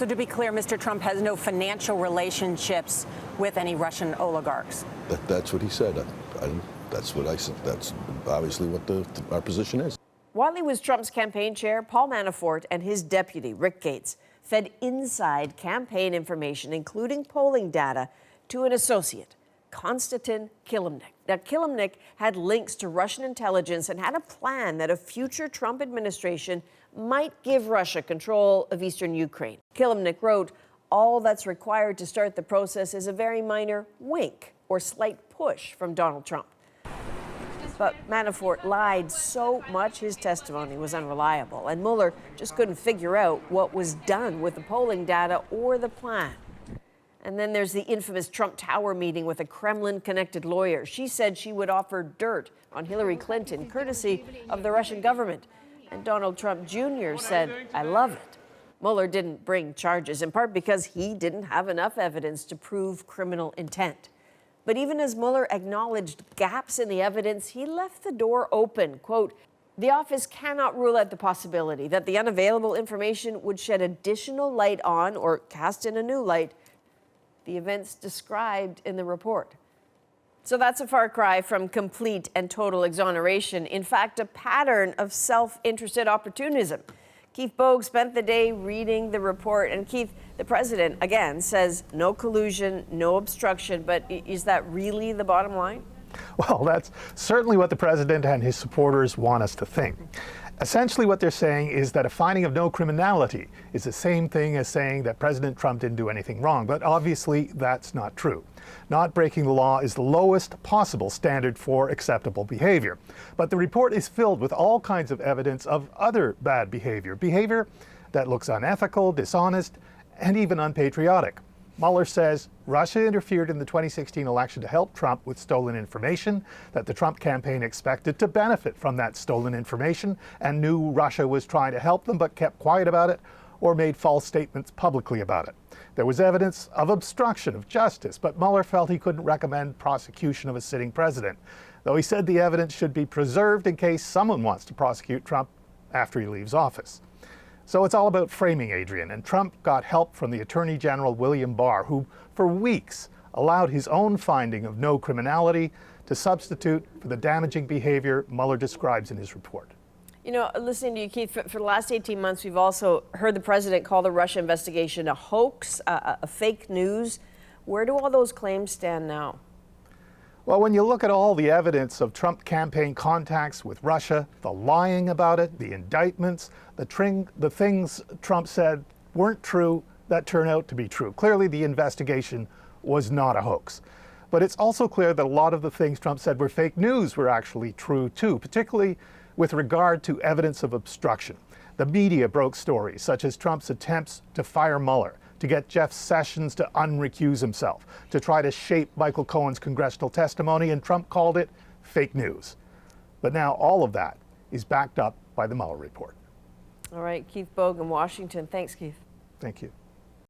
So to be clear, Mr. Trump has no financial relationships with any Russian oligarchs. That's what he said. That's what I said. That's obviously what our position is. While he was Trump's campaign chair, Paul Manafort and his deputy, Rick Gates, fed inside campaign information, including polling data, to an associate, Konstantin Kilimnik. Now, Kilimnik had links to Russian intelligence and had a plan that a future Trump administration might give Russia control of eastern Ukraine. Kilimnik wrote, "All that's required to start the process is a very minor wink or slight push from Donald Trump." But Manafort lied so much his testimony was unreliable, and Mueller just couldn't figure out what was done with the polling data or the plan. And then there's the infamous Trump Tower meeting with a Kremlin-connected lawyer. She said she would offer dirt on Hillary Clinton, courtesy of the Russian government. And Donald Trump Jr. said, "I love it." Mueller didn't bring charges, in part because he didn't have enough evidence to prove criminal intent. But even as Mueller acknowledged gaps in the evidence, he left the door open. Quote, "The office cannot rule out the possibility that the unavailable information would shed additional light on or cast in a new light the events described in the report." So that's a far cry from complete and total exoneration. In fact, a pattern of self-interested opportunism. Keith Bogue spent the day reading the report. And Keith, the president, again, says no collusion, no obstruction. But is that really the bottom line? Well, that's certainly what the president and his supporters want us to think. Essentially, what they're saying is that a finding of no criminality is the same thing as saying that President Trump didn't do anything wrong. But obviously, that's not true. Not breaking the law is the lowest possible standard for acceptable behavior. But the report is filled with all kinds of evidence of other bad behavior, behavior that looks unethical, dishonest, and even unpatriotic. Mueller says Russia interfered in the 2016 election to help Trump with stolen information, that the Trump campaign expected to benefit from that stolen information and knew Russia was trying to help them but kept quiet about it or made false statements publicly about it. There was evidence of obstruction of justice, but Mueller felt he couldn't recommend prosecution of a sitting president, though he said the evidence should be preserved in case someone wants to prosecute Trump after he leaves office. So it's all about framing, Adrian, and Trump got help from the Attorney General William Barr, who for weeks allowed his own finding of no criminality to substitute for the damaging behavior Mueller describes in his report. You know, listening to you, Keith, for the last 18 months, we've also heard the president call the Russia investigation a hoax, a fake news. Where do all those claims stand now? Well, when you look at all the evidence of Trump campaign contacts with Russia, the lying about it, the indictments, the things Trump said weren't true that turn out to be true. Clearly, the investigation was not a hoax. But it's also clear that a lot of the things Trump said were fake news were actually true, too, particularly with regard to evidence of obstruction. The media broke stories, such as Trump's attempts to fire Mueller, to get Jeff Sessions to unrecuse himself, to try to shape Michael Cohen's congressional testimony, and Trump called it fake news. But now all of that is backed up by the Mueller report. All right, Keith Bogue in Washington. Thanks, Keith. Thank you.